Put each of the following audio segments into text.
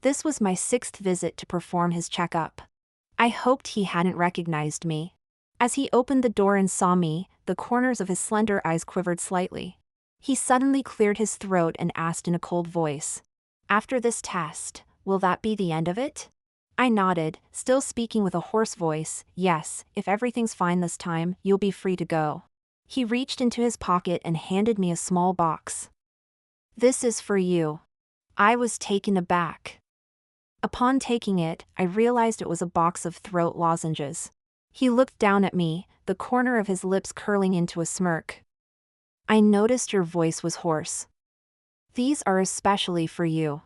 This was my 6th visit to perform his checkup. I hoped he hadn't recognized me. As he opened the door and saw me, the corners of his slender eyes quivered slightly. He suddenly cleared his throat and asked in a cold voice, "After this test, will that be the end of it?" I nodded, still speaking with a hoarse voice, "Yes, if everything's fine this time, you'll be free to go." He reached into his pocket and handed me a small box. "This is for you." I was taken aback. Upon taking it, I realized it was a box of throat lozenges. He looked down at me, the corner of his lips curling into a smirk. "I noticed your voice was hoarse. These are especially for you."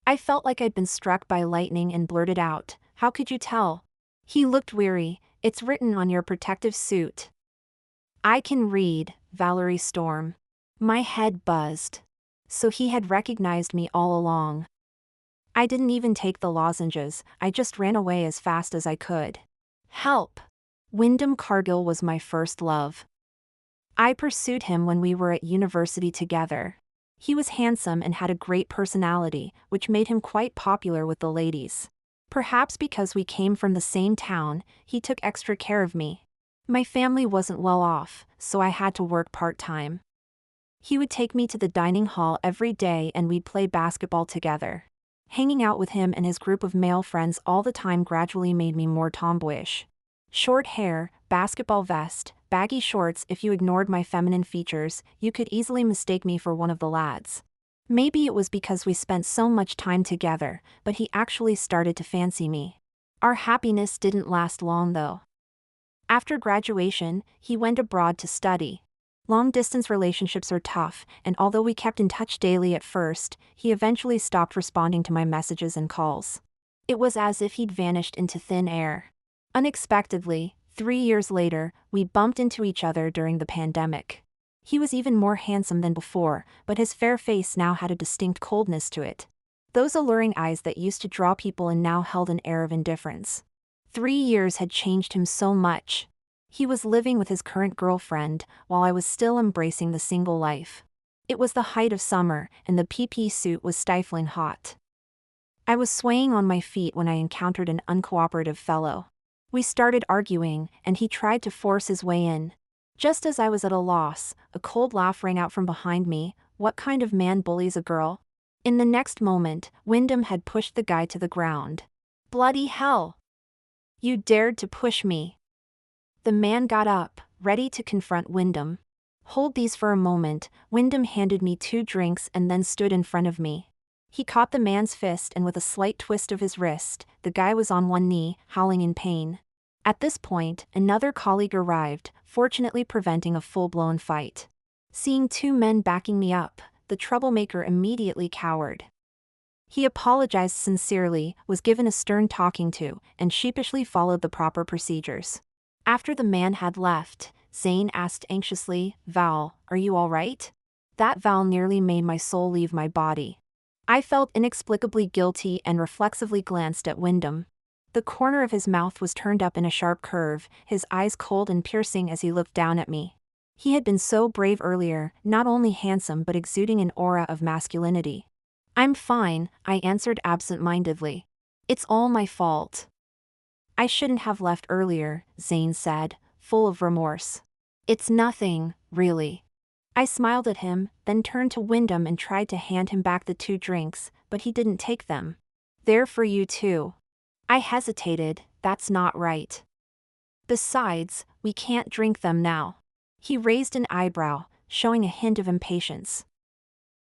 I felt like I'd been struck by lightning and blurted out, "How could you tell?" He looked weary. "It's written on your protective suit." "I can read, Valerie Storm." My head buzzed. So he had recognized me all along. I didn't even take the lozenges, I just ran away as fast as I could. Help! Wyndham Cargill was my first love. I pursued him when we were at university together. He was handsome and had a great personality, which made him quite popular with the ladies. Perhaps because we came from the same town, he took extra care of me. My family wasn't well off, so I had to work part-time. He would take me to the dining hall every day and we'd play basketball together. Hanging out with him and his group of male friends all the time gradually made me more tomboyish. Short hair, basketball vest, baggy shorts. If you ignored my feminine features, you could easily mistake me for one of the lads. Maybe it was because we spent so much time together, but he actually started to fancy me. Our happiness didn't last long though. After graduation, he went abroad to study. Long-distance relationships are tough, and although we kept in touch daily at first, he eventually stopped responding to my messages and calls. It was as if he'd vanished into thin air. Unexpectedly, 3 years later, we bumped into each other during the pandemic. He was even more handsome than before, but his fair face now had a distinct coldness to it. Those alluring eyes that used to draw people in now held an air of indifference. 3 years had changed him so much. He was living with his current girlfriend, while I was still embracing the single life. It was the height of summer, and the PP suit was stifling hot. I was swaying on my feet when I encountered an uncooperative fellow. We started arguing, and he tried to force his way in. Just as I was at a loss, a cold laugh rang out from behind me. "What kind of man bullies a girl?" In the next moment, Wyndham had pushed the guy to the ground. "Bloody hell! You dared to push me!" The man got up, ready to confront Wyndham. "Hold these for a moment." Wyndham handed me 2 drinks and then stood in front of me. He caught the man's fist and with a slight twist of his wrist, the guy was on one knee, howling in pain. At this point, another colleague arrived, fortunately preventing a full-blown fight. Seeing 2 men backing me up, the troublemaker immediately cowered. He apologized sincerely, was given a stern talking to, and sheepishly followed the proper procedures. After the man had left, Zane asked anxiously, "Val, are you all right?" That Val nearly made my soul leave my body. I felt inexplicably guilty and reflexively glanced at Wyndham. The corner of his mouth was turned up in a sharp curve, his eyes cold and piercing as he looked down at me. He had been so brave earlier, not only handsome but exuding an aura of masculinity. "I'm fine," I answered absent-mindedly. "It's all my fault." "I shouldn't have left earlier," Zane said, full of remorse. "It's nothing, really." I smiled at him, then turned to Wyndham and tried to hand him back the 2 drinks, but he didn't take them. "They're for you too." I hesitated. "That's not right. Besides, we can't drink them now." He raised an eyebrow, showing a hint of impatience.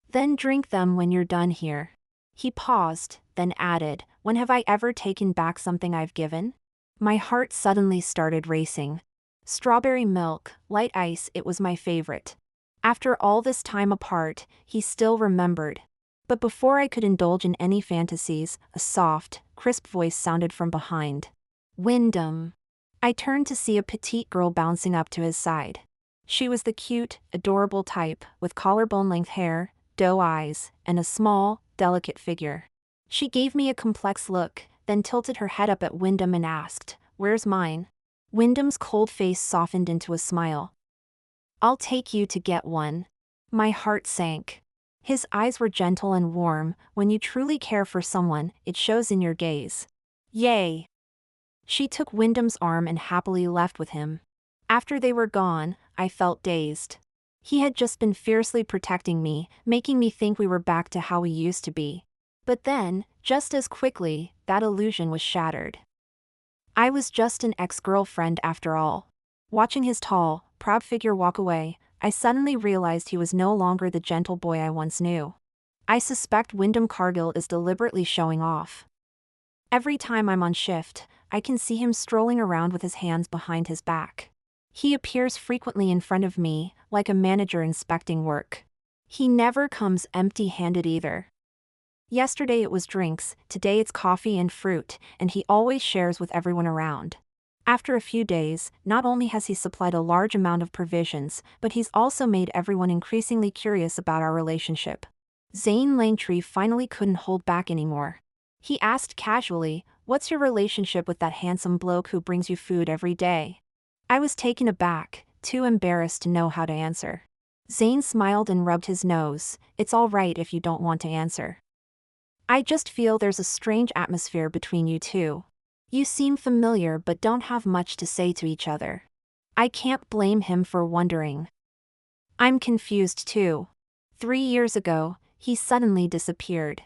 "Then drink them when you're done here." He paused, then added, "When have I ever taken back something I've given?" My heart suddenly started racing. Strawberry milk, light ice, it was my favorite. After all this time apart, he still remembered. But before I could indulge in any fantasies, a soft, crisp voice sounded from behind. "Wyndham." I turned to see a petite girl bouncing up to his side. She was the cute, adorable type, with collarbone-length hair, doe eyes, and a small, delicate figure. She gave me a complex look, then tilted her head up at Wyndham and asked, "Where's mine?" Wyndham's cold face softened into a smile. "I'll take you to get one." My heart sank. His eyes were gentle and warm. When you truly care for someone, it shows in your gaze. Yay! She took Wyndham's arm and happily left with him. After they were gone, I felt dazed. He had just been fiercely protecting me, making me think we were back to how we used to be. But then, just as quickly, that illusion was shattered. I was just an ex-girlfriend after all. Watching his tall, proud figure walk away, I suddenly realized he was no longer the gentle boy I once knew. I suspect Wyndham Cargill is deliberately showing off. Every time I'm on shift, I can see him strolling around with his hands behind his back. He appears frequently in front of me, like a manager inspecting work. He never comes empty-handed either. Yesterday it was drinks, today it's coffee and fruit, and he always shares with everyone around. After a few days, not only has he supplied a large amount of provisions, but he's also made everyone increasingly curious about our relationship. Zane Langtree finally couldn't hold back anymore. He asked casually, "What's your relationship with that handsome bloke who brings you food every day?" I was taken aback, too embarrassed to know how to answer. Zane smiled and rubbed his nose. "It's all right if you don't want to answer. I just feel there's a strange atmosphere between you two. You seem familiar but don't have much to say to each other." I can't blame him for wondering. I'm confused too. 3 years ago, he suddenly disappeared.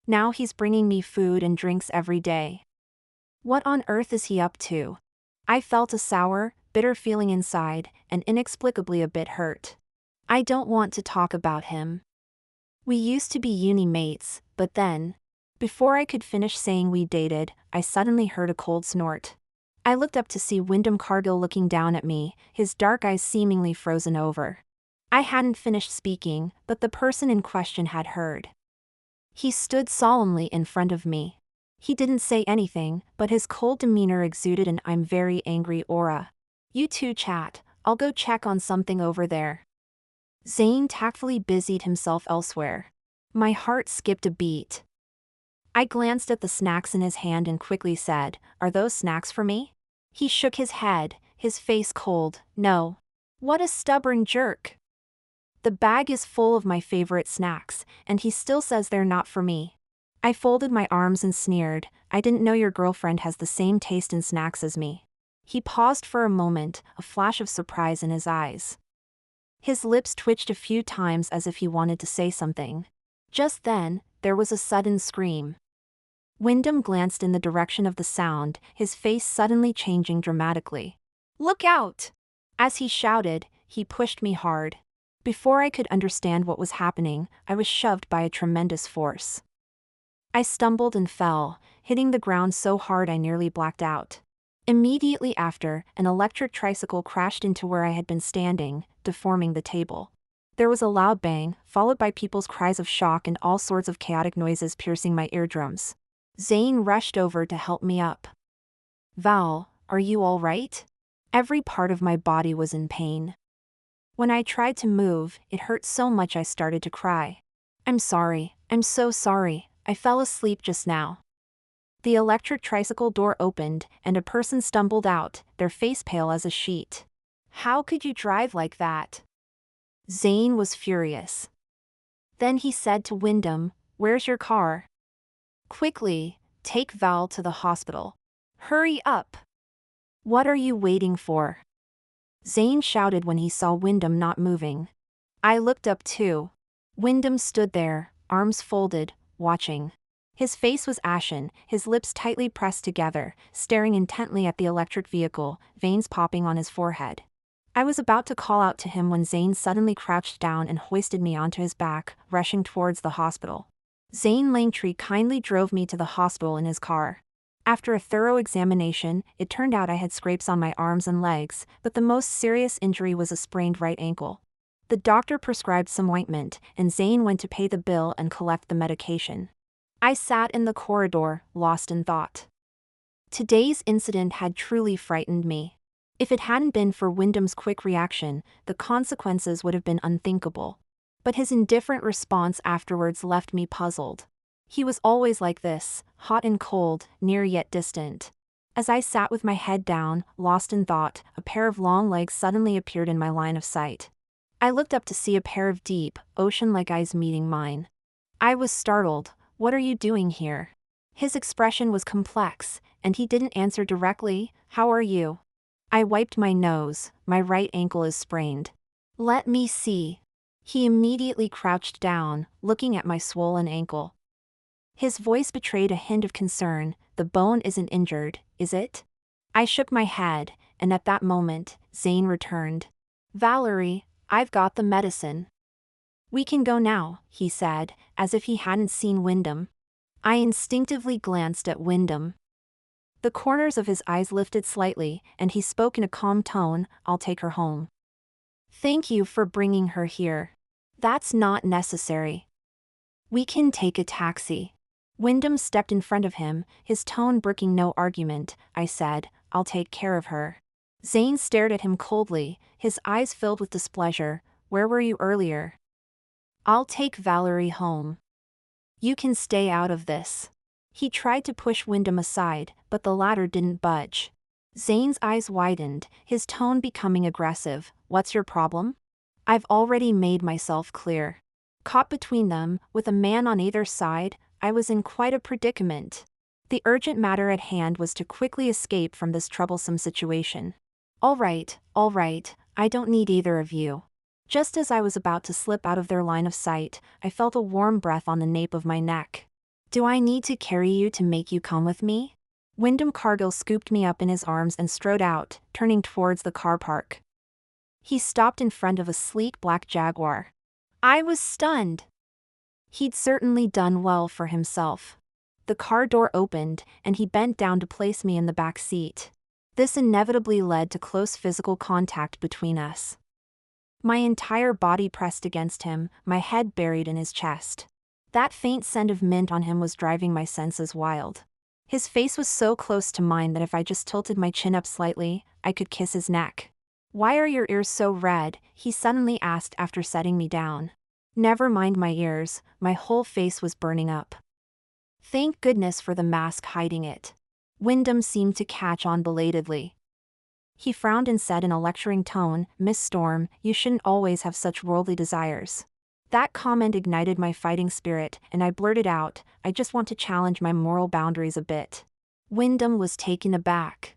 Now he's bringing me food and drinks every day. What on earth is he up to? I felt a sour, bitter feeling inside, and inexplicably a bit hurt. I don't want to talk about him. We used to be uni mates, but then, before I could finish saying we dated, I suddenly heard a cold snort. I looked up to see Wyndham Cargill looking down at me, his dark eyes seemingly frozen over. I hadn't finished speaking, but the person in question had heard. He stood solemnly in front of me. He didn't say anything, but his cold demeanor exuded an "I'm very angry" aura. "You two chat, I'll go check on something over there." Zane tactfully busied himself elsewhere. My heart skipped a beat. I glanced at the snacks in his hand and quickly said, "Are those snacks for me?" He shook his head, his face cold. "No." What a stubborn jerk. The bag is full of my favorite snacks, and he still says they're not for me. I folded my arms and sneered, "I didn't know your girlfriend has the same taste in snacks as me." He paused for a moment, a flash of surprise in his eyes. His lips twitched a few times as if he wanted to say something. Just then, there was a sudden scream. Wyndham glanced in the direction of the sound, his face suddenly changing dramatically. "Look out!" As he shouted, he pushed me hard. Before I could understand what was happening, I was shoved by a tremendous force. I stumbled and fell, hitting the ground so hard I nearly blacked out. Immediately after, an electric tricycle crashed into where I had been standing, deforming the table. There was a loud bang, followed by people's cries of shock and all sorts of chaotic noises piercing my eardrums. Zane rushed over to help me up. "Val, are you all right?" Every part of my body was in pain. When I tried to move, it hurt so much I started to cry. "I'm sorry, I'm so sorry, I fell asleep just now." The electric tricycle door opened, and a person stumbled out, their face pale as a sheet. "How could you drive like that?" Zane was furious. Then he said to Wyndham, "Where's your car? Quickly, take Val to the hospital. Hurry up! What are you waiting for?" Zane shouted when he saw Wyndham not moving. I looked up too. Wyndham stood there, arms folded, watching. His face was ashen, his lips tightly pressed together, staring intently at the electric vehicle, veins popping on his forehead. I was about to call out to him when Zane suddenly crouched down and hoisted me onto his back, rushing towards the hospital. Zane Langtree kindly drove me to the hospital in his car. After a thorough examination, it turned out I had scrapes on my arms and legs, but the most serious injury was a sprained right ankle. The doctor prescribed some ointment, and Zane went to pay the bill and collect the medication. I sat in the corridor, lost in thought. Today's incident had truly frightened me. If it hadn't been for Wyndham's quick reaction, the consequences would have been unthinkable. But his indifferent response afterwards left me puzzled. He was always like this, hot and cold, near yet distant. As I sat with my head down, lost in thought, a pair of long legs suddenly appeared in my line of sight. I looked up to see a pair of deep, ocean-like eyes meeting mine. I was startled. What are you doing here? His expression was complex, and he didn't answer directly. How are you? I wiped my nose. My right ankle is sprained. Let me see. He immediately crouched down, looking at my swollen ankle. His voice betrayed a hint of concern. The bone isn't injured, is it? I shook my head, and at that moment, Zane returned. Valerie, I've got the medicine. We can go now, he said, as if he hadn't seen Wyndham. I instinctively glanced at Wyndham. The corners of his eyes lifted slightly, and he spoke in a calm tone. I'll take her home. Thank you for bringing her here. That's not necessary. We can take a taxi. Wyndham stepped in front of him, his tone brooking no argument. I said, I'll take care of her. Zane stared at him coldly, his eyes filled with displeasure. Where were you earlier? I'll take Valerie home. You can stay out of this. He tried to push Wyndham aside, but the latter didn't budge. Zane's eyes widened, his tone becoming aggressive. What's your problem? I've already made myself clear. Caught between them, with a man on either side, I was in quite a predicament. The urgent matter at hand was to quickly escape from this troublesome situation. All right, I don't need either of you. Just as I was about to slip out of their line of sight, I felt a warm breath on the nape of my neck. Do I need to carry you to make you come with me? Wyndham Cargill scooped me up in his arms and strode out, turning towards the car park. He stopped in front of a sleek black Jaguar. I was stunned. He'd certainly done well for himself. The car door opened, and he bent down to place me in the back seat. This inevitably led to close physical contact between us. My entire body pressed against him, my head buried in his chest. That faint scent of mint on him was driving my senses wild. His face was so close to mine that if I just tilted my chin up slightly, I could kiss his neck. Why are your ears so red? He suddenly asked after setting me down. Never mind my ears, my whole face was burning up. Thank goodness for the mask hiding it. Wyndham seemed to catch on belatedly. He frowned and said in a lecturing tone, Miss Storm, you shouldn't always have such worldly desires. That comment ignited my fighting spirit, and I blurted out, I just want to challenge my moral boundaries a bit. Wyndham was taken aback.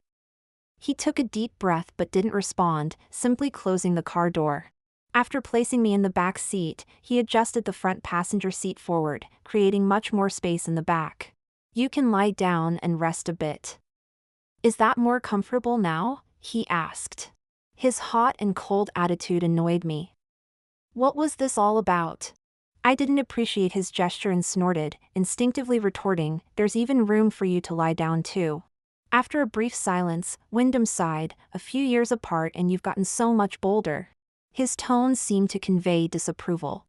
He took a deep breath but didn't respond, simply closing the car door. After placing me in the back seat, he adjusted the front passenger seat forward, creating much more space in the back. You can lie down and rest a bit. Is that more comfortable now? He asked. His hot and cold attitude annoyed me. What was this all about? I didn't appreciate his gesture and snorted, instinctively retorting, there's even room for you to lie down too. After a brief silence, Wyndham sighed, a few years apart and you've gotten so much bolder. His tone seemed to convey disapproval.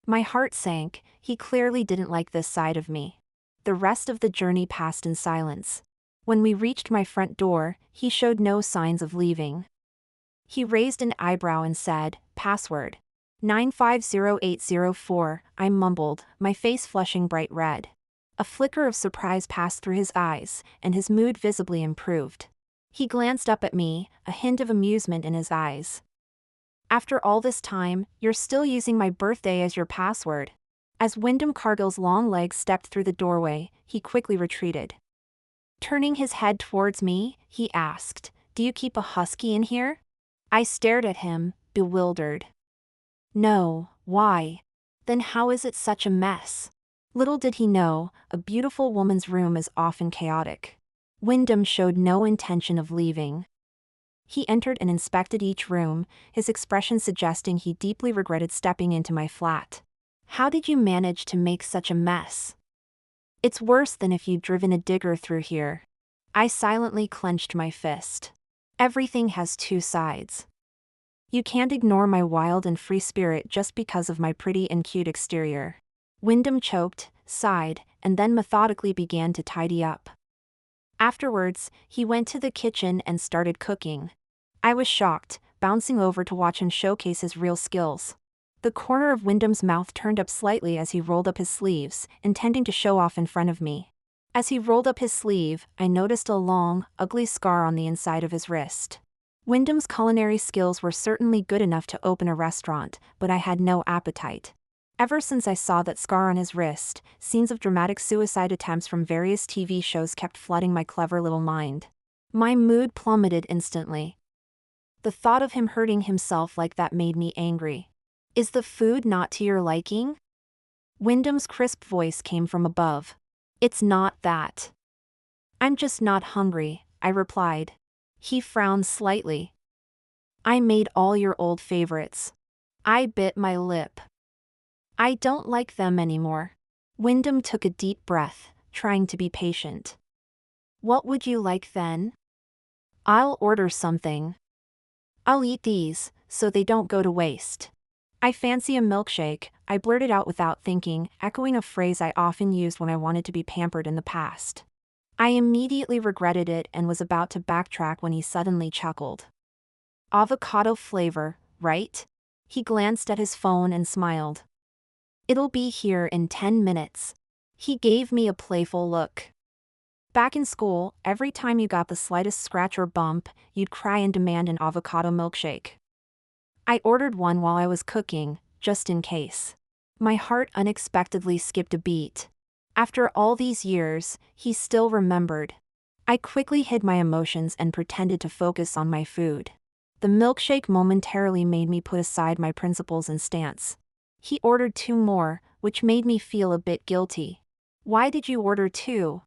My heart sank, he clearly didn't like this side of me. The rest of the journey passed in silence. When we reached my front door, he showed no signs of leaving. He raised an eyebrow and said, Password. 950804, I mumbled, my face flushing bright red. A flicker of surprise passed through his eyes, and his mood visibly improved. He glanced up at me, a hint of amusement in his eyes. After all this time, you're still using my birthday as your password. As Wyndham Cargill's long legs stepped through the doorway, he quickly retreated. Turning his head towards me, he asked, Do you keep a husky in here? I stared at him, bewildered. No, why? Then how is it such a mess? Little did he know, a beautiful woman's room is often chaotic. Wyndham showed no intention of leaving. He entered and inspected each room, his expression suggesting he deeply regretted stepping into my flat. How did you manage to make such a mess? It's worse than if you'd driven a digger through here. I silently clenched my fist. Everything has two sides. You can't ignore my wild and free spirit just because of my pretty and cute exterior. Wyndham choked, sighed, and then methodically began to tidy up. Afterwards, he went to the kitchen and started cooking. I was shocked, bouncing over to watch him showcase his real skills. The corner of Wyndham's mouth turned up slightly as he rolled up his sleeves, intending to show off in front of me. As he rolled up his sleeve, I noticed a long, ugly scar on the inside of his wrist. Wyndham's culinary skills were certainly good enough to open a restaurant, but I had no appetite. Ever since I saw that scar on his wrist, scenes of dramatic suicide attempts from various TV shows kept flooding my clever little mind. My mood plummeted instantly. The thought of him hurting himself like that made me angry. Is the food not to your liking? Wyndham's crisp voice came from above. It's not that. I'm just not hungry, I replied. He frowned slightly. I made all your old favorites. I bit my lip. I don't like them anymore. Wyndham took a deep breath, trying to be patient. What would you like then? I'll order something. I'll eat these, so they don't go to waste. I fancy a milkshake, I blurted out without thinking, echoing a phrase I often used when I wanted to be pampered in the past. I immediately regretted it and was about to backtrack when he suddenly chuckled. Avocado flavor, right? He glanced at his phone and smiled. It'll be here in 10 minutes. He gave me a playful look. Back in school, every time you got the slightest scratch or bump, you'd cry and demand an avocado milkshake. I ordered one while I was cooking, just in case. My heart unexpectedly skipped a beat. After all these years, he still remembered. I quickly hid my emotions and pretended to focus on my food. The milkshake momentarily made me put aside my principles and stance. He ordered 2 more, which made me feel a bit guilty. Why did you order 2?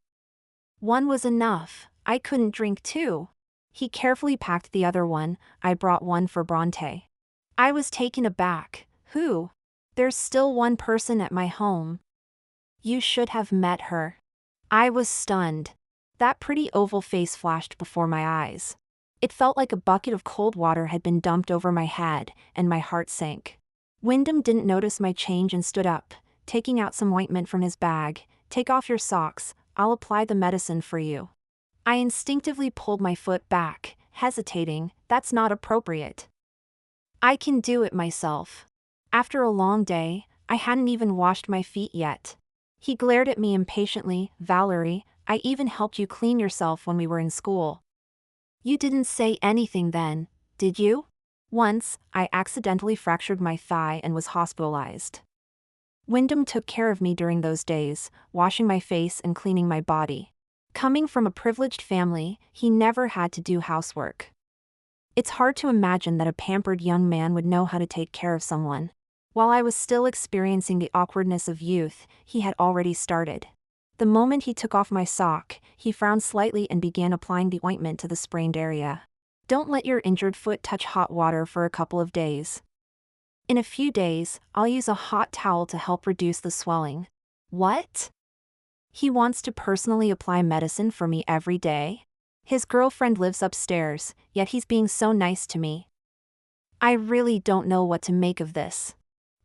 1 was enough, I couldn't drink 2. He carefully packed the other one, I brought one for Bronte. I was taken aback. Who? There's still one person at my home. You should have met her. I was stunned. That pretty oval face flashed before my eyes. It felt like a bucket of cold water had been dumped over my head, and my heart sank. Wyndham didn't notice my change and stood up, taking out some ointment from his bag. Take off your socks, I'll apply the medicine for you. I instinctively pulled my foot back, hesitating. That's not appropriate. I can do it myself. After a long day, I hadn't even washed my feet yet. He glared at me impatiently. Valerie, I even helped you clean yourself when we were in school. You didn't say anything then, did you? Once, I accidentally fractured my thigh and was hospitalized. Wyndham took care of me during those days, washing my face and cleaning my body. Coming from a privileged family, he never had to do housework. It's hard to imagine that a pampered young man would know how to take care of someone. While I was still experiencing the awkwardness of youth, he had already started. The moment he took off my sock, he frowned slightly and began applying the ointment to the sprained area. Don't let your injured foot touch hot water for a couple of days. In a few days, I'll use a hot towel to help reduce the swelling. What? He wants to personally apply medicine for me every day? His girlfriend lives upstairs, yet he's being so nice to me. I really don't know what to make of this.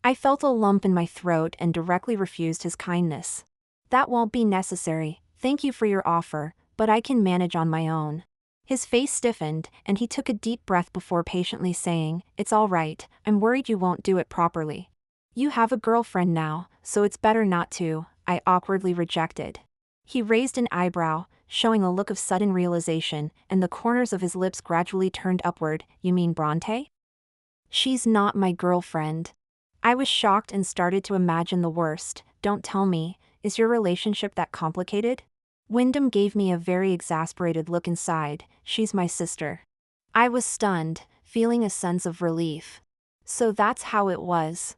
I felt a lump in my throat and directly refused his kindness. That won't be necessary, thank you for your offer, but I can manage on my own. His face stiffened, and he took a deep breath before patiently saying, It's all right, I'm worried you won't do it properly. You have a girlfriend now, so it's better not to, I awkwardly rejected. He raised an eyebrow, showing a look of sudden realization, and the corners of his lips gradually turned upward. You mean Bronte? She's not my girlfriend. I was shocked and started to imagine the worst. Don't tell me, is your relationship that complicated? Wyndham gave me a very exasperated look inside. She's my sister. I was stunned, feeling a sense of relief. So that's how it was.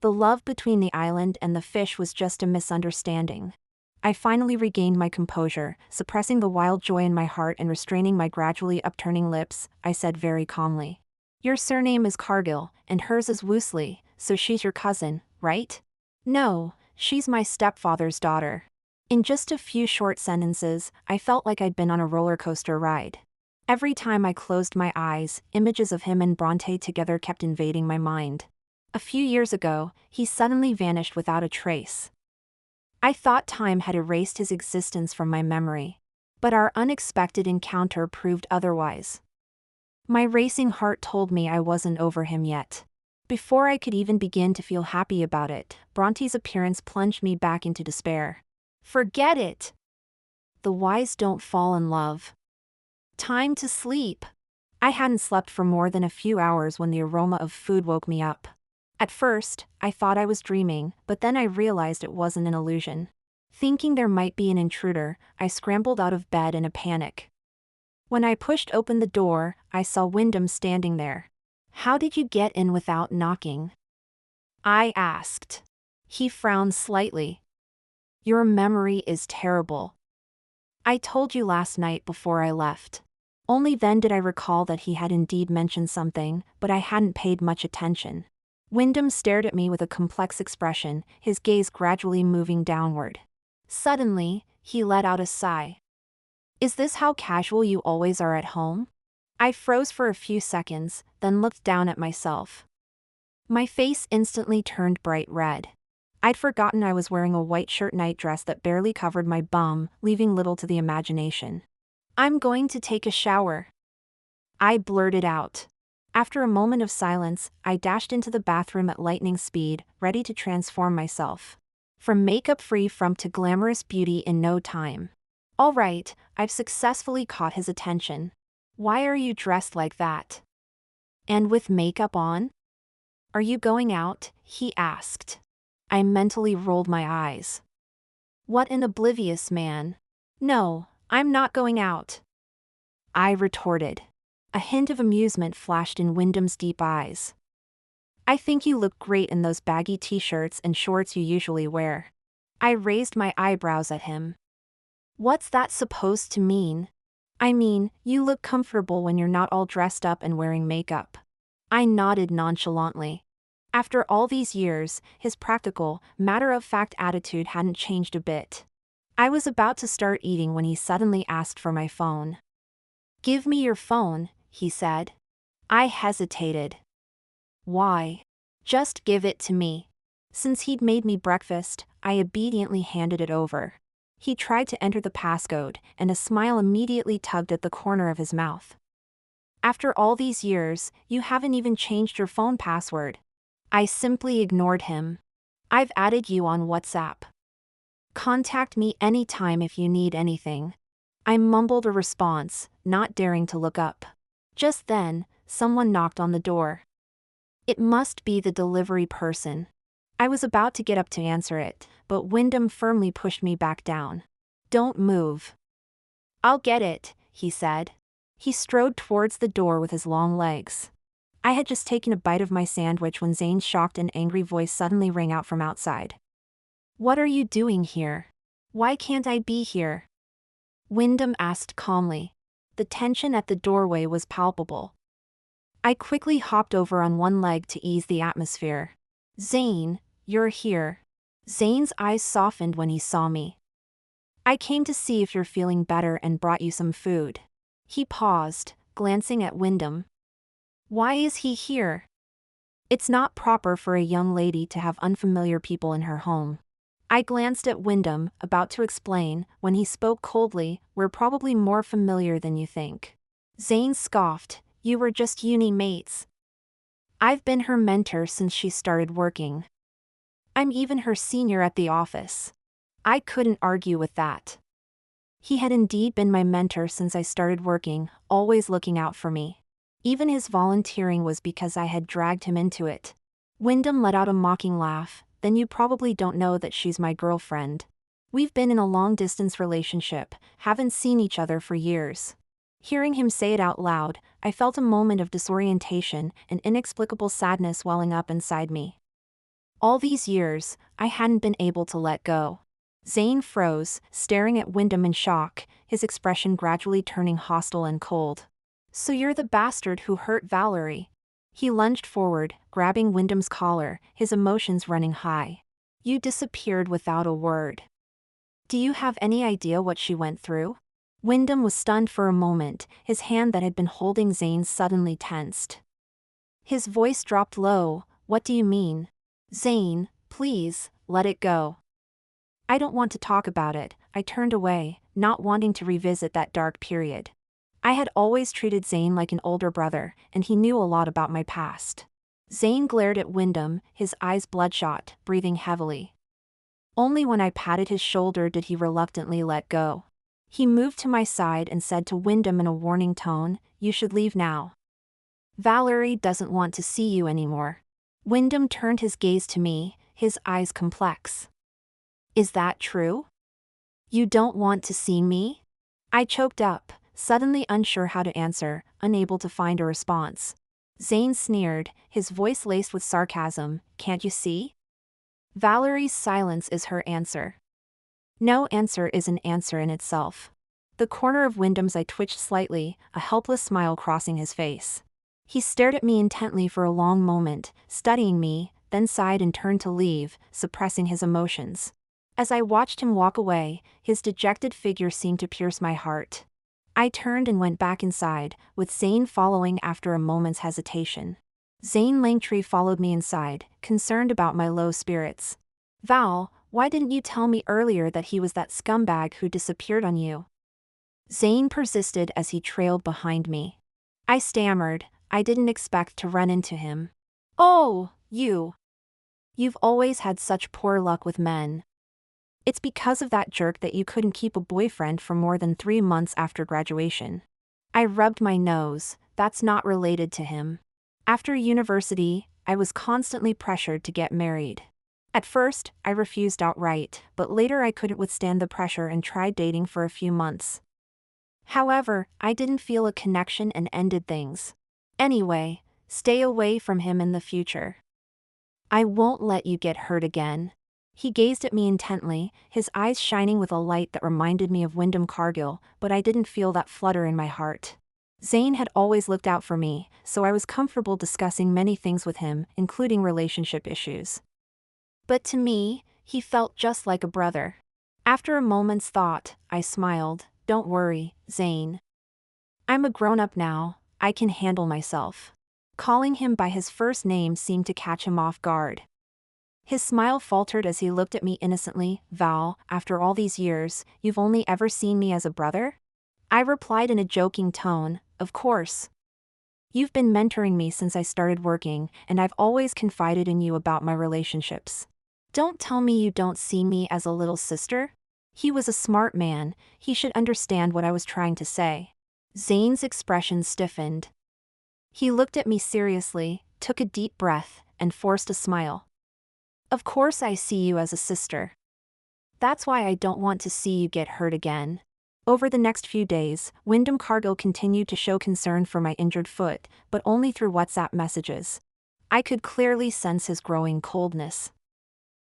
The love between the island and the fish was just a misunderstanding. I finally regained my composure, suppressing the wild joy in my heart and restraining my gradually upturning lips. I said very calmly. Your surname is Cargill, and hers is Woosley, so she's your cousin, right? No, she's my stepfather's daughter. In just a few short sentences, I felt like I'd been on a roller coaster ride. Every time I closed my eyes, images of him and Bronte together kept invading my mind. A few years ago, he suddenly vanished without a trace. I thought time had erased his existence from my memory. But our unexpected encounter proved otherwise. My racing heart told me I wasn't over him yet. Before I could even begin to feel happy about it, Bronte's appearance plunged me back into despair. Forget it! The wise don't fall in love. Time to sleep. I hadn't slept for more than a few hours when the aroma of food woke me up. At first, I thought I was dreaming, but then I realized it wasn't an illusion. Thinking there might be an intruder, I scrambled out of bed in a panic. When I pushed open the door, I saw Wyndham standing there. "How did you get in without knocking?" I asked. He frowned slightly. "Your memory is terrible. I told you last night before I left." Only then did I recall that he had indeed mentioned something, but I hadn't paid much attention. Wyndham stared at me with a complex expression, his gaze gradually moving downward. Suddenly, he let out a sigh. "Is this how casual you always are at home?" I froze for a few seconds, then looked down at myself. My face instantly turned bright red. I'd forgotten I was wearing a white shirt nightdress that barely covered my bum, leaving little to the imagination. "I'm going to take a shower," I blurted out. After a moment of silence, I dashed into the bathroom at lightning speed, ready to transform myself. From makeup-free frump to glamorous beauty in no time. "All right, I've successfully caught his attention. Why are you dressed like that? And with makeup on? Are you going out?" he asked. I mentally rolled my eyes. What an oblivious man. "No, I'm not going out," I retorted. A hint of amusement flashed in Wyndham's deep eyes. "I think you look great in those baggy t-shirts and shorts you usually wear." I raised my eyebrows at him. "What's that supposed to mean?" "I mean, you look comfortable when you're not all dressed up and wearing makeup." I nodded nonchalantly. After all these years, his practical, matter-of-fact attitude hadn't changed a bit. I was about to start eating when he suddenly asked for my phone. "Give me your phone," he said. I hesitated. "Why?" "Just give it to me." Since he'd made me breakfast, I obediently handed it over. He tried to enter the passcode, and a smile immediately tugged at the corner of his mouth. "After all these years, you haven't even changed your phone password." I simply ignored him. "I've added you on WhatsApp. Contact me anytime if you need anything." I mumbled a response, not daring to look up. Just then, someone knocked on the door. It must be the delivery person. I was about to get up to answer it, but Wyndham firmly pushed me back down. "Don't move." "I'll get it," he said. He strode towards the door with his long legs. I had just taken a bite of my sandwich when Zane's shocked and angry voice suddenly rang out from outside. "What are you doing here? Why can't I be here?" Wyndham asked calmly. The tension at the doorway was palpable. I quickly hopped over on one leg to ease the atmosphere. "Zane, you're here." Zane's eyes softened when he saw me. "I came to see if you're feeling better and brought you some food." He paused, glancing at Wyndham. "Why is he here?" "It's not proper for a young lady to have unfamiliar people in her home." I glanced at Wyndham, about to explain, when he spoke coldly, "We're probably more familiar than you think." Zane scoffed, "You were just uni mates." "I've been her mentor since she started working. I'm even her senior at the office." I couldn't argue with that. He had indeed been my mentor since I started working, always looking out for me. Even his volunteering was because I had dragged him into it. Wyndham let out a mocking laugh. "Then you probably don't know that she's my girlfriend. We've been in a long-distance relationship, haven't seen each other for years." Hearing him say it out loud, I felt a moment of disorientation and inexplicable sadness welling up inside me. All these years, I hadn't been able to let go. Zane froze, staring at Wyndham in shock, his expression gradually turning hostile and cold. "So you're the bastard who hurt Valerie." He lunged forward, grabbing Wyndham's collar, his emotions running high. "You disappeared without a word. Do you have any idea what she went through?" Wyndham was stunned for a moment, his hand that had been holding Zane's suddenly tensed. His voice dropped low. "What do you mean?" "Zane, please, let it go." "I don't want to talk about it." I turned away, not wanting to revisit that dark period. I had always treated Zane like an older brother, and he knew a lot about my past. Zane glared at Wyndham, his eyes bloodshot, breathing heavily. Only when I patted his shoulder did he reluctantly let go. He moved to my side and said to Wyndham in a warning tone, "You should leave now. Valerie doesn't want to see you anymore." Wyndham turned his gaze to me, his eyes complex. "Is that true? You don't want to see me?" I choked up, suddenly unsure how to answer, unable to find a response. Zane sneered, his voice laced with sarcasm, "Can't you see? Valerie's silence is her answer." No answer is an answer in itself. The corner of Wyndham's eye twitched slightly, a helpless smile crossing his face. He stared at me intently for a long moment, studying me, then sighed and turned to leave, suppressing his emotions. As I watched him walk away, his dejected figure seemed to pierce my heart. I turned and went back inside, with Zane following after a moment's hesitation. Zane Langtree followed me inside, concerned about my low spirits. "Val, why didn't you tell me earlier that he was that scumbag who disappeared on you?" Zane persisted as he trailed behind me. I stammered, I didn't expect to run into him. "Oh, you've always had such poor luck with men. It's because of that jerk that you couldn't keep a boyfriend for more than 3 months after graduation." I rubbed my nose, "That's not related to him. After university, I was constantly pressured to get married. At first, I refused outright, but later I couldn't withstand the pressure and tried dating for a few months. However, I didn't feel a connection and ended things. Anyway, stay away from him in the future. I won't let you get hurt again." He gazed at me intently, his eyes shining with a light that reminded me of Wyndham Cargill, but I didn't feel that flutter in my heart. Zane had always looked out for me, so I was comfortable discussing many things with him, including relationship issues. But to me, he felt just like a brother. After a moment's thought, I smiled, "Don't worry, Zane. I'm a grown-up now, I can handle myself." Calling him by his first name seemed to catch him off guard. His smile faltered as he looked at me innocently. "Val, after all these years, you've only ever seen me as a brother?" I replied in a joking tone, "Of course. You've been mentoring me since I started working, and I've always confided in you about my relationships. Don't tell me you don't see me as a little sister?" He was a smart man, he should understand what I was trying to say. Zane's expression stiffened. He looked at me seriously, took a deep breath, and forced a smile. "Of course I see you as a sister. That's why I don't want to see you get hurt again." Over the next few days, Wyndham Cargill continued to show concern for my injured foot, but only through WhatsApp messages. I could clearly sense his growing coldness.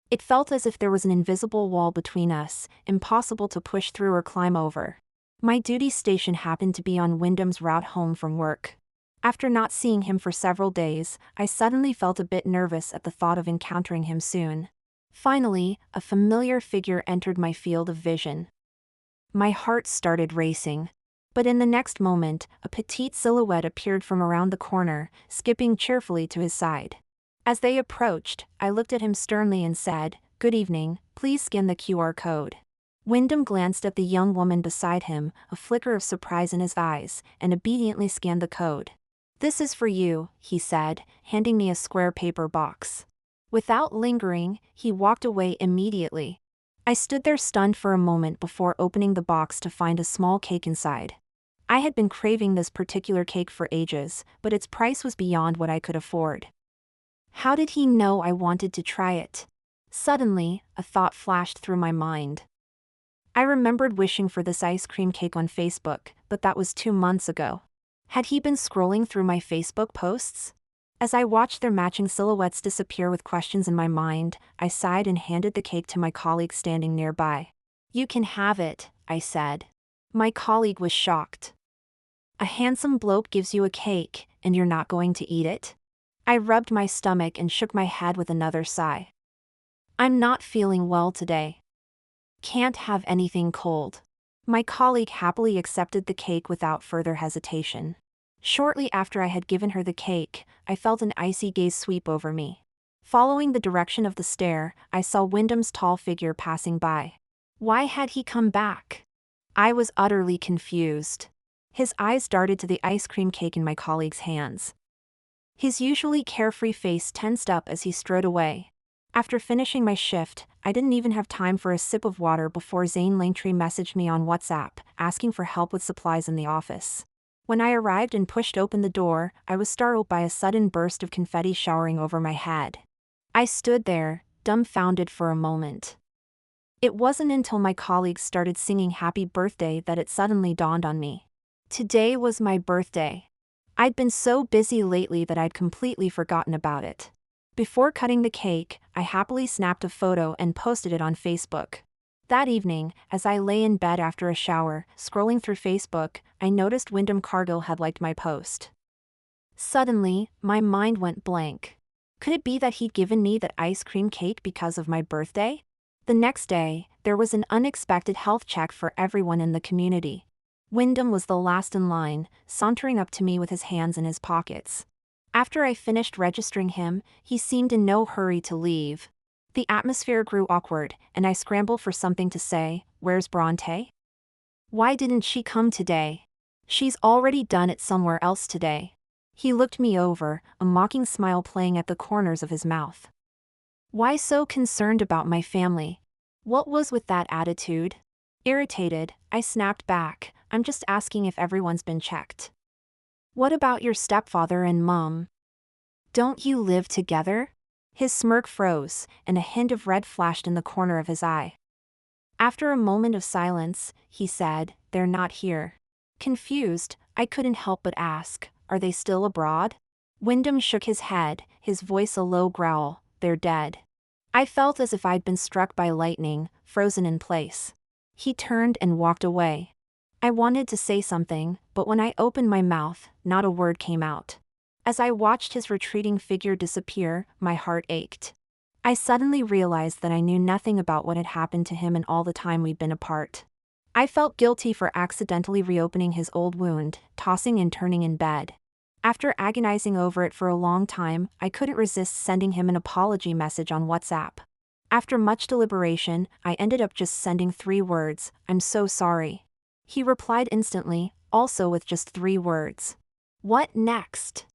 It felt as if there was an invisible wall between us, impossible to push through or climb over. My duty station happened to be on Wyndham's route home from work. After not seeing him for several days, I suddenly felt a bit nervous at the thought of encountering him soon. Finally, a familiar figure entered my field of vision. My heart started racing. But in the next moment, a petite silhouette appeared from around the corner, skipping cheerfully to his side. As they approached, I looked at him sternly and said, "Good evening, please scan the QR code." Wyndham glanced at the young woman beside him, a flicker of surprise in his eyes, and obediently scanned the code. "This is for you," he said, handing me a square paper box. Without lingering, he walked away immediately. I stood there stunned for a moment before opening the box to find a small cake inside. I had been craving this particular cake for ages, but its price was beyond what I could afford. How did he know I wanted to try it? Suddenly, a thought flashed through my mind. I remembered wishing for this ice cream cake on Facebook, but that was 2 months ago. Had he been scrolling through my Facebook posts? As I watched their matching silhouettes disappear with questions in my mind, I sighed and handed the cake to my colleague standing nearby. "You can have it," I said. My colleague was shocked. "A handsome bloke gives you a cake, and you're not going to eat it?" I rubbed my stomach and shook my head with another sigh. "I'm not feeling well today. Can't have anything cold." My colleague happily accepted the cake without further hesitation. Shortly after I had given her the cake, I felt an icy gaze sweep over me. Following the direction of the stare, I saw Wyndham's tall figure passing by. Why had he come back? I was utterly confused. His eyes darted to the ice cream cake in my colleague's hands. His usually carefree face tensed up as he strode away. After finishing my shift, I didn't even have time for a sip of water before Zane Langtree messaged me on WhatsApp, asking for help with supplies in the office. When I arrived and pushed open the door, I was startled by a sudden burst of confetti showering over my head. I stood there, dumbfounded for a moment. It wasn't until my colleagues started singing Happy Birthday that it suddenly dawned on me. Today was my birthday. I'd been so busy lately that I'd completely forgotten about it. Before cutting the cake, I happily snapped a photo and posted it on Facebook. That evening, as I lay in bed after a shower, scrolling through Facebook, I noticed Wyndham Cargill had liked my post. Suddenly, my mind went blank. Could it be that he'd given me that ice cream cake because of my birthday? The next day, there was an unexpected health check for everyone in the community. Wyndham was the last in line, sauntering up to me with his hands in his pockets. After I finished registering him, he seemed in no hurry to leave. The atmosphere grew awkward, and I scrambled for something to say. Where's Bronte? Why didn't she come today? She's already done it somewhere else today. He looked me over, a mocking smile playing at the corners of his mouth. Why so concerned about my family? What was with that attitude? Irritated, I snapped back, I'm just asking if everyone's been checked. What about your stepfather and mom? Don't you live together? His smirk froze, and a hint of red flashed in the corner of his eye. After a moment of silence, he said, They're not here. Confused, I couldn't help but ask, Are they still abroad? Wyndham shook his head, his voice a low growl, They're dead. I felt as if I'd been struck by lightning, frozen in place. He turned and walked away. I wanted to say something, but when I opened my mouth, not a word came out. As I watched his retreating figure disappear, my heart ached. I suddenly realized that I knew nothing about what had happened to him in all the time we'd been apart. I felt guilty for accidentally reopening his old wound, tossing and turning in bed. After agonizing over it for a long time, I couldn't resist sending him an apology message on WhatsApp. After much deliberation, I ended up just sending 3 words, I'm so sorry. He replied instantly, also with just 3 words. What next?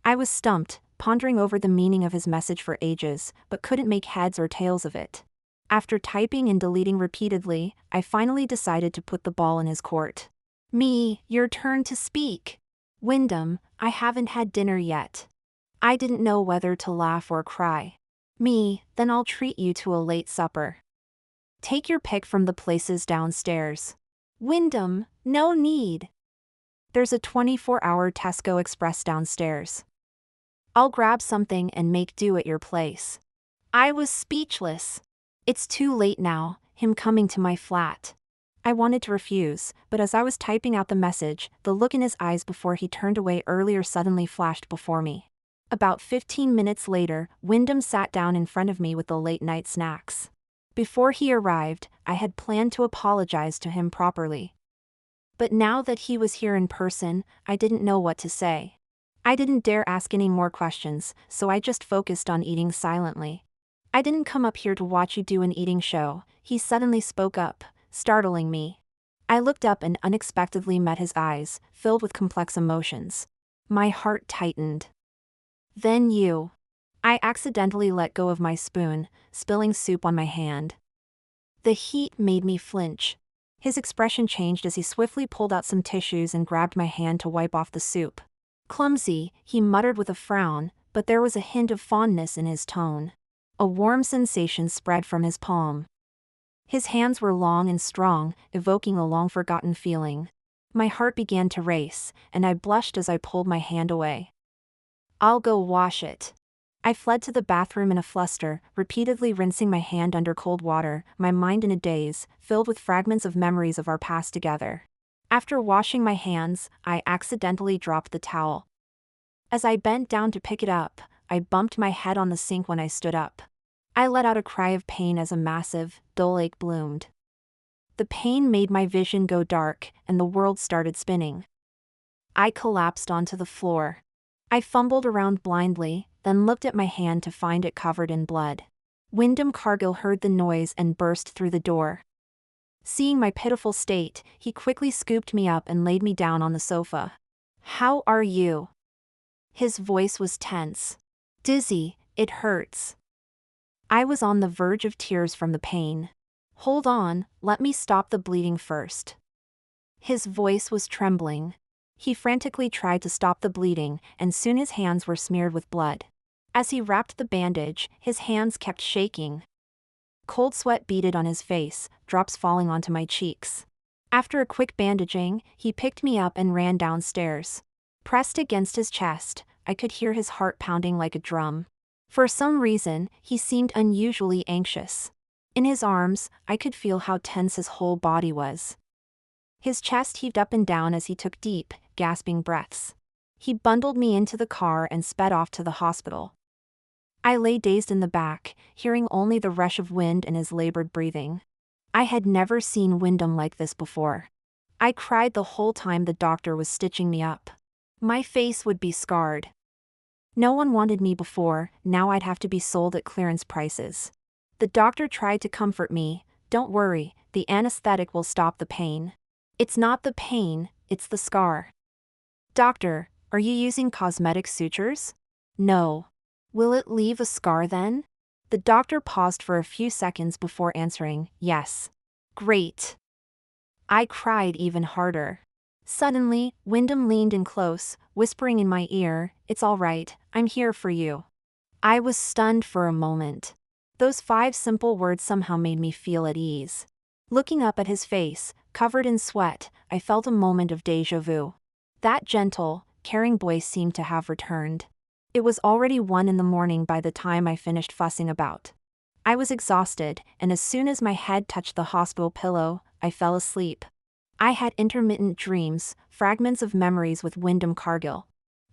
I was stumped, pondering over the meaning of his message for ages, but couldn't make heads or tails of it. After typing and deleting repeatedly, I finally decided to put the ball in his court. Me, your turn to speak. Wyndham, I haven't had dinner yet. I didn't know whether to laugh or cry. Me, then I'll treat you to a late supper. Take your pick from the places downstairs. Wyndham, no need. There's a 24-hour Tesco Express downstairs. I'll grab something and make do at your place. I was speechless. It's too late now, him coming to my flat. I wanted to refuse, but as I was typing out the message, the look in his eyes before he turned away earlier suddenly flashed before me. About 15 minutes later, Wyndham sat down in front of me with the late-night snacks. Before he arrived, I had planned to apologize to him properly. But now that he was here in person, I didn't know what to say. I didn't dare ask any more questions, so I just focused on eating silently. I didn't come up here to watch you do an eating show, he suddenly spoke up, startling me. I looked up and unexpectedly met his eyes, filled with complex emotions. My heart tightened. Then you. I accidentally let go of my spoon, spilling soup on my hand. The heat made me flinch. His expression changed as he swiftly pulled out some tissues and grabbed my hand to wipe off the soup. Clumsy, he muttered with a frown, but there was a hint of fondness in his tone. A warm sensation spread from his palm. His hands were long and strong, evoking a long-forgotten feeling. My heart began to race, and I blushed as I pulled my hand away. I'll go wash it. I fled to the bathroom in a fluster, repeatedly rinsing my hand under cold water, my mind in a daze, filled with fragments of memories of our past together. After washing my hands, I accidentally dropped the towel. As I bent down to pick it up, I bumped my head on the sink when I stood up. I let out a cry of pain as a massive, dull ache bloomed. The pain made my vision go dark, and the world started spinning. I collapsed onto the floor. I fumbled around blindly, then looked at my hand to find it covered in blood. Wyndham Cargill heard the noise and burst through the door. Seeing my pitiful state, he quickly scooped me up and laid me down on the sofa. How are you? His voice was tense. Dizzy, it hurts. I was on the verge of tears from the pain. Hold on, let me stop the bleeding first. His voice was trembling. He frantically tried to stop the bleeding, and soon his hands were smeared with blood. As he wrapped the bandage, his hands kept shaking. Cold sweat beaded on his face, drops falling onto my cheeks. After a quick bandaging, he picked me up and ran downstairs. Pressed against his chest, I could hear his heart pounding like a drum. For some reason, he seemed unusually anxious. In his arms, I could feel how tense his whole body was. His chest heaved up and down as he took deep, gasping breaths. He bundled me into the car and sped off to the hospital. I lay dazed in the back, hearing only the rush of wind and his labored breathing. I had never seen Wyndham like this before. I cried the whole time the doctor was stitching me up. My face would be scarred. No one wanted me before, now I'd have to be sold at clearance prices. The doctor tried to comfort me. Don't worry, the anesthetic will stop the pain. It's not the pain, it's the scar. Doctor, are you using cosmetic sutures? No. Will it leave a scar then? The doctor paused for a few seconds before answering, yes. Great. I cried even harder. Suddenly, Wyndham leaned in close, whispering in my ear, "It's all right, I'm here for you." I was stunned for a moment. Those 5 simple words somehow made me feel at ease. Looking up at his face, covered in sweat, I felt a moment of déjà vu. That gentle, caring voice seemed to have returned. It was already 1 in the morning by the time I finished fussing about. I was exhausted, and as soon as my head touched the hospital pillow, I fell asleep. I had intermittent dreams, fragments of memories with Wyndham Cargill.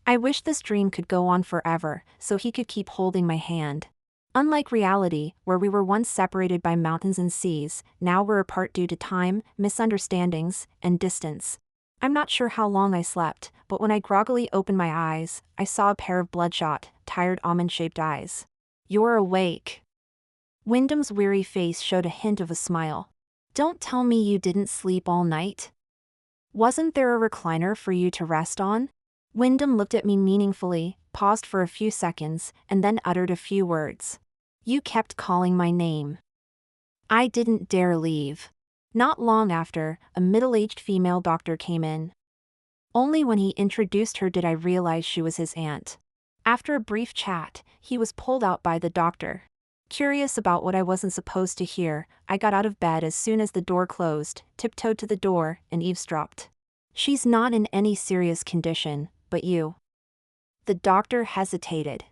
I wished this dream could go on forever, so he could keep holding my hand. Unlike reality, where we were once separated by mountains and seas, now we're apart due to time, misunderstandings, and distance. I'm not sure how long I slept, but when I groggily opened my eyes, I saw a pair of bloodshot, tired almond-shaped eyes. "You're awake." Wyndham's weary face showed a hint of a smile. "Don't tell me you didn't sleep all night. Wasn't there a recliner for you to rest on?" Wyndham looked at me meaningfully, paused for a few seconds, and then uttered a few words. "You kept calling my name." I didn't dare leave. Not long after, a middle-aged female doctor came in. Only when he introduced her did I realize she was his aunt. After a brief chat, he was pulled out by the doctor. Curious about what I wasn't supposed to hear, I got out of bed as soon as the door closed, tiptoed to the door, and eavesdropped. "She's not in any serious condition, but you." The doctor hesitated.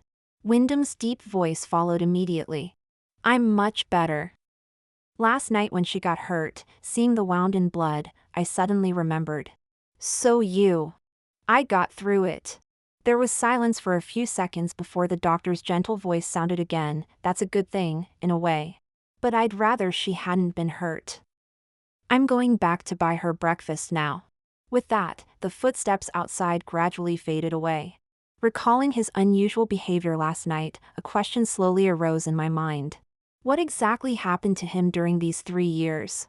Wyndham's deep voice followed immediately. "I'm much better." Last night when she got hurt, seeing the wound in blood, I suddenly remembered. "So you." I got through it. There was silence for a few seconds before the doctor's gentle voice sounded again. "That's a good thing, in a way. But I'd rather she hadn't been hurt. I'm going back to buy her breakfast now." With that, the footsteps outside gradually faded away. Recalling his unusual behavior last night, a question slowly arose in my mind. What exactly happened to him during these 3 years?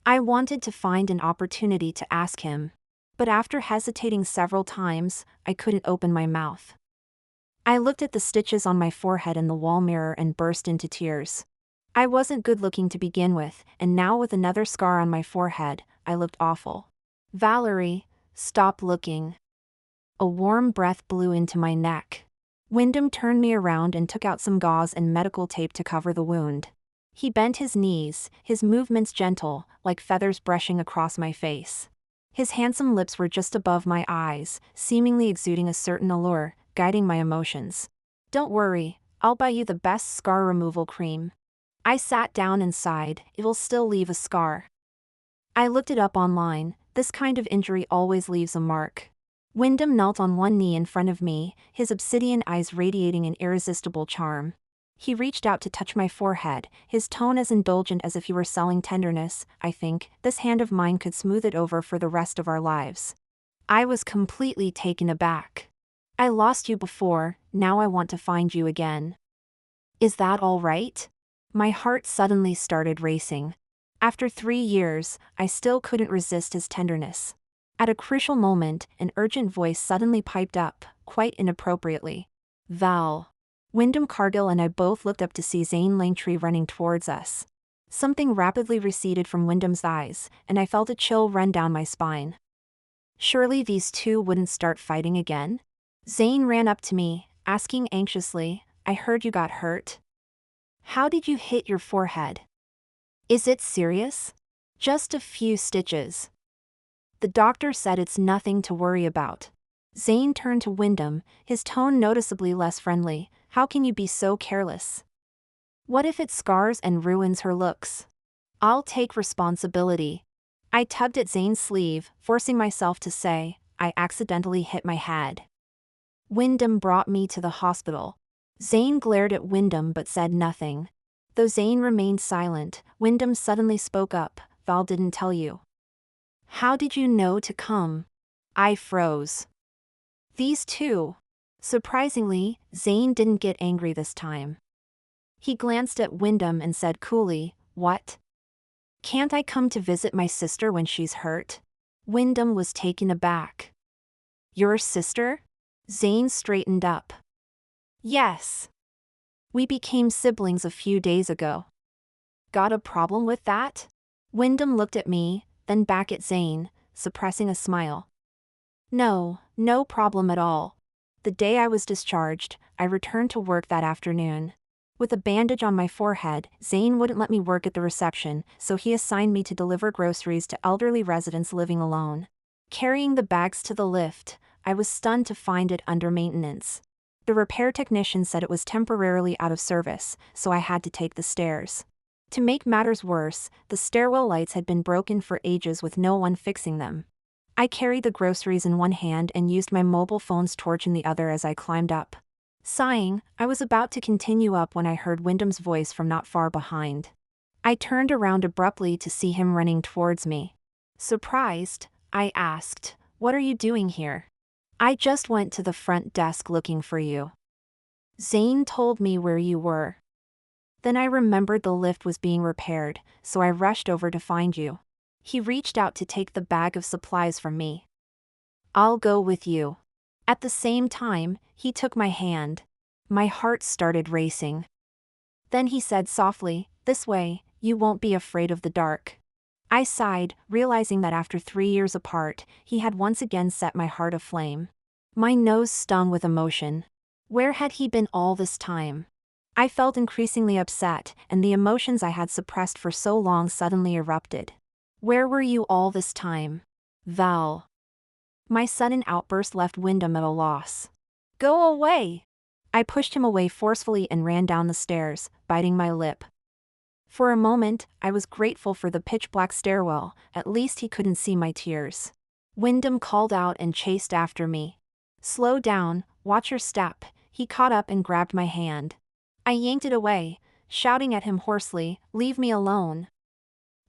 I wanted to find an opportunity to ask him. But after hesitating several times, I couldn't open my mouth. I looked at the stitches on my forehead in the wall mirror and burst into tears. I wasn't good looking to begin with, and now with another scar on my forehead, I looked awful. "Valerie, stop looking." A warm breath blew into my neck. Wyndham turned me around and took out some gauze and medical tape to cover the wound. He bent his knees, his movements gentle, like feathers brushing across my face. His handsome lips were just above my eyes, seemingly exuding a certain allure, guiding my emotions. "Don't worry, I'll buy you the best scar removal cream." I sat down and sighed. "It will still leave a scar." I looked it up online. This kind of injury always leaves a mark. Wyndham knelt on one knee in front of me, his obsidian eyes radiating an irresistible charm. He reached out to touch my forehead, his tone as indulgent as if he were selling tenderness. "I think this hand of mine could smooth it over for the rest of our lives." I was completely taken aback. "I lost you before, now I want to find you again. Is that all right?" My heart suddenly started racing. After 3 years, I still couldn't resist his tenderness. At a crucial moment, an urgent voice suddenly piped up, quite inappropriately. "Val." Wyndham Cargill and I both looked up to see Zane Langtree running towards us. Something rapidly receded from Wyndham's eyes, and I felt a chill run down my spine. Surely these two wouldn't start fighting again? Zane ran up to me, asking anxiously, "I heard you got hurt. How did you hit your forehead? Is it serious?" "Just a few stitches. The doctor said it's nothing to worry about." Zane turned to Wyndham, his tone noticeably less friendly. "How can you be so careless? What if it scars and ruins her looks?" "I'll take responsibility." I tugged at Zane's sleeve, forcing myself to say, "I accidentally hit my head." Wyndham brought me to the hospital. Zane glared at Wyndham but said nothing. Though Zane remained silent, Wyndham suddenly spoke up. "Val didn't tell you. How did you know to come?" I froze. These two. Surprisingly, Zane didn't get angry this time. He glanced at Wyndham and said coolly, "What? Can't I come to visit my sister when she's hurt?" Wyndham was taken aback. "Your sister?" Zane straightened up. "Yes. We became siblings a few days ago." "Got a problem with that?" Wyndham looked at me, then back at Zane, suppressing a smile. No problem at all. The day I was discharged, I returned to work that afternoon. With a bandage on my forehead, Zane wouldn't let me work at the reception, so he assigned me to deliver groceries to elderly residents living alone. Carrying the bags to the lift, I was stunned to find it under maintenance. The repair technician said it was temporarily out of service, so I had to take the stairs. To make matters worse, the stairwell lights had been broken for ages with no one fixing them. I carried the groceries in one hand and used my mobile phone's torch in the other as I climbed up. Sighing, I was about to continue up when I heard Wyndham's voice from not far behind. I turned around abruptly to see him running towards me. Surprised, I asked, "What are you doing here?" "I just went to the front desk looking for you. Zane told me where you were. Then I remembered the lift was being repaired, so I rushed over to find you." He reached out to take the bag of supplies from me. "I'll go with you." At the same time, he took my hand. My heart started racing. Then he said softly, "This way, you won't be afraid of the dark." I sighed, realizing that after 3 years apart, he had once again set my heart aflame. My nose stung with emotion. Where had he been all this time? I felt increasingly upset, and the emotions I had suppressed for so long suddenly erupted. "Where were you all this time, Val?" My sudden outburst left Wyndham at a loss. "Go away!" I pushed him away forcefully and ran down the stairs, biting my lip. For a moment, I was grateful for the pitch-black stairwell. At least he couldn't see my tears. Wyndham called out and chased after me. "Slow down, watch your step." He caught up and grabbed my hand. I yanked it away, shouting at him hoarsely, "Leave me alone."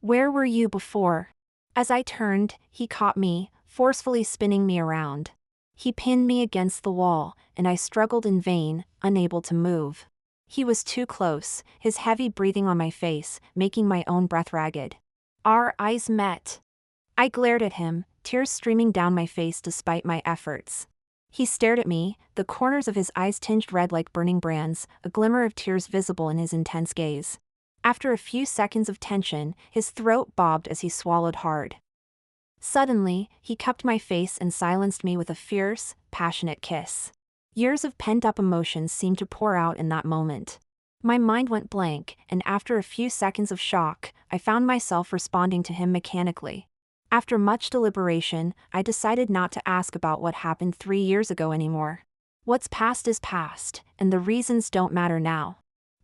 "Where were you before?" As I turned, he caught me, forcefully spinning me around. He pinned me against the wall, and I struggled in vain, unable to move. He was too close, his heavy breathing on my face, making my own breath ragged. Our eyes met. I glared at him, tears streaming down my face despite my efforts. He stared at me, the corners of his eyes tinged red like burning brands, a glimmer of tears visible in his intense gaze. After a few seconds of tension, his throat bobbed as he swallowed hard. Suddenly, he cupped my face and silenced me with a fierce, passionate kiss. Years of pent-up emotions seemed to pour out in that moment. My mind went blank, and after a few seconds of shock, I found myself responding to him mechanically. After much deliberation, I decided not to ask about what happened 3 years ago anymore. What's past is past, and the reasons don't matter now.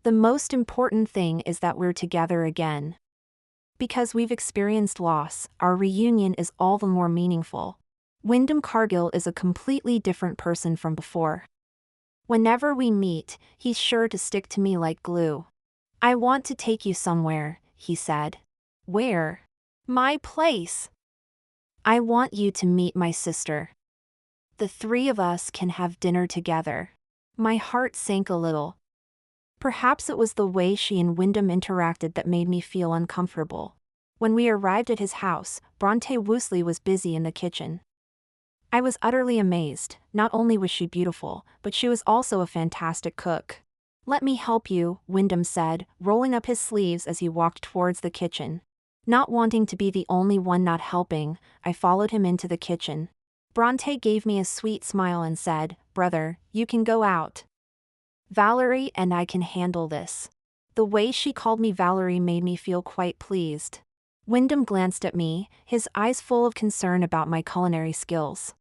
The most important thing is that we're together again. Because we've experienced loss, our reunion is all the more meaningful. Wyndham Cargill is a completely different person from before. Whenever we meet, he's sure to stick to me like glue. "I want to take you somewhere," he said. "Where?" "My place. I want you to meet my sister. The 3 of us can have dinner together." My heart sank a little. Perhaps it was the way she and Wyndham interacted that made me feel uncomfortable. When we arrived at his house, Bronte Woosley was busy in the kitchen. I was utterly amazed. Not only was she beautiful, but she was also a fantastic cook. "Let me help you," Wyndham said, rolling up his sleeves as he walked towards the kitchen. Not wanting to be the only one not helping, I followed him into the kitchen. Bronte gave me a sweet smile and said, "Brother, you can go out. Valerie and I can handle this." The way she called me Valerie made me feel quite pleased. Wyndham glanced at me, his eyes full of concern about my culinary skills.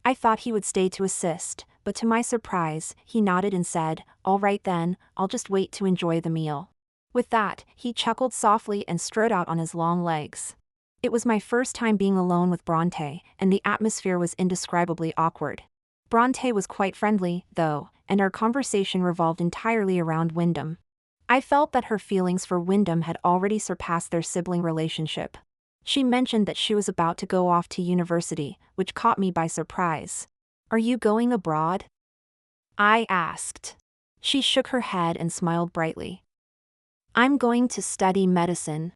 I thought he would stay to assist, but to my surprise, he nodded and said, "All right then, I'll just wait to enjoy the meal." With that, he chuckled softly and strode out on his long legs. It was my first time being alone with Bronte, and the atmosphere was indescribably awkward. Bronte was quite friendly, though, and our conversation revolved entirely around Wyndham. I felt that her feelings for Wyndham had already surpassed their sibling relationship. She mentioned that she was about to go off to university, which caught me by surprise. "Are you going abroad?" I asked. She shook her head and smiled brightly. "I'm going to study medicine.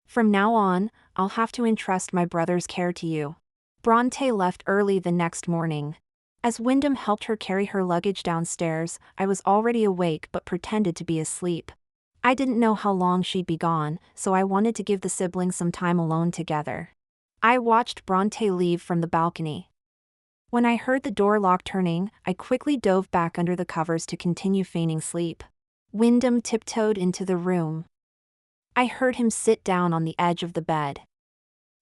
From now on, I'll have to entrust my brother's care to you." Bronte left early the next morning. As Wyndham helped her carry her luggage downstairs, I was already awake but pretended to be asleep. I didn't know how long she'd be gone, so I wanted to give the siblings some time alone together. I watched Bronte leave from the balcony. When I heard the door lock turning, I quickly dove back under the covers to continue feigning sleep. Wyndham tiptoed into the room. I heard him sit down on the edge of the bed.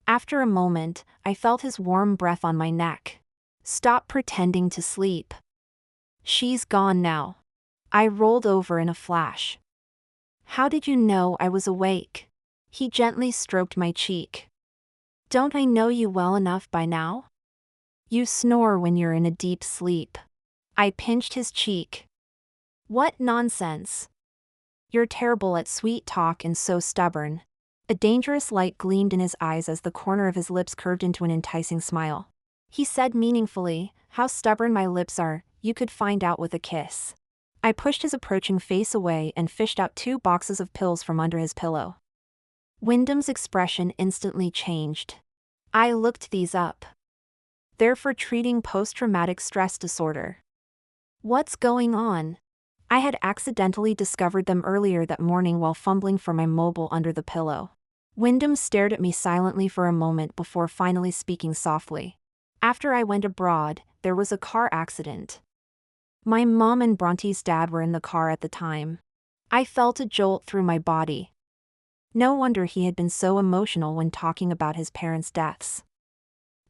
After a moment, I felt his warm breath on my neck. "Stop pretending to sleep. She's gone now." I rolled over in a flash. "How did you know I was awake?" He gently stroked my cheek. "Don't I know you well enough by now? You snore when you're in a deep sleep." I pinched his cheek. "What nonsense. You're terrible at sweet talk and so stubborn." A dangerous light gleamed in his eyes as the corner of his lips curved into an enticing smile. He said meaningfully, "How stubborn my lips are, you could find out with a kiss." I pushed his approaching face away and fished out 2 boxes of pills from under his pillow. Wyndham's expression instantly changed. "I looked these up. They're for treating post-traumatic stress disorder." "What's going on?" I had accidentally discovered them earlier that morning while fumbling for my mobile under the pillow. Wyndham stared at me silently for a moment before finally speaking softly. "After I went abroad, there was a car accident. My mom and Bronte's dad were in the car at the time. I felt a jolt through my body." No wonder he had been so emotional when talking about his parents' deaths.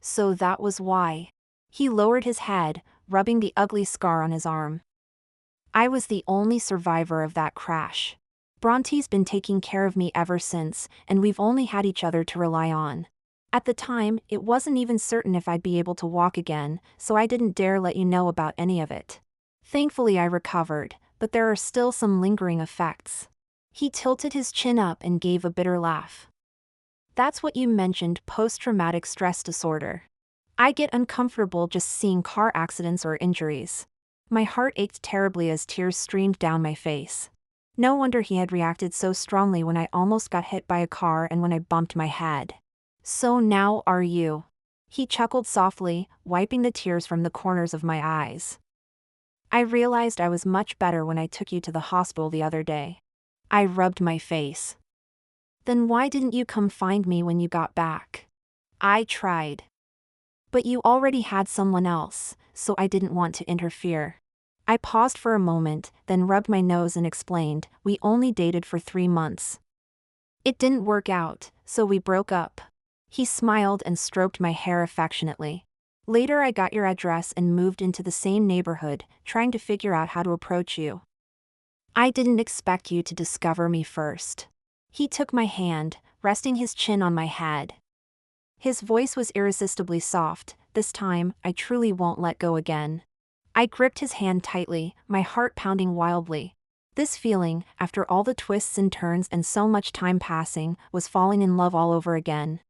"So that was why." He lowered his head, rubbing the ugly scar on his arm. "I was the only survivor of that crash. Bronte's been taking care of me ever since, and we've only had each other to rely on. At the time, it wasn't even certain if I'd be able to walk again, so I didn't dare let you know about any of it. Thankfully I recovered, but there are still some lingering effects." He tilted his chin up and gave a bitter laugh. "That's what you mentioned, post-traumatic stress disorder. I get uncomfortable just seeing car accidents or injuries." My heart ached terribly as tears streamed down my face. No wonder he had reacted so strongly when I almost got hit by a car and when I bumped my head. "So now are you." He chuckled softly, wiping the tears from the corners of my eyes. "I realized I was much better when I took you to the hospital the other day." I rubbed my face. "Then why didn't you come find me when you got back?" "I tried. But you already had someone else, so I didn't want to interfere." I paused for a moment, then rubbed my nose and explained, "We only dated for 3 months. It didn't work out, so we broke up." He smiled and stroked my hair affectionately. "Later I got your address and moved into the same neighborhood, trying to figure out how to approach you. I didn't expect you to discover me first." He took my hand, resting his chin on my head. His voice was irresistibly soft. "This time, I truly won't let go again." I gripped his hand tightly, my heart pounding wildly. This feeling, after all the twists and turns and so much time passing, was falling in love all over again.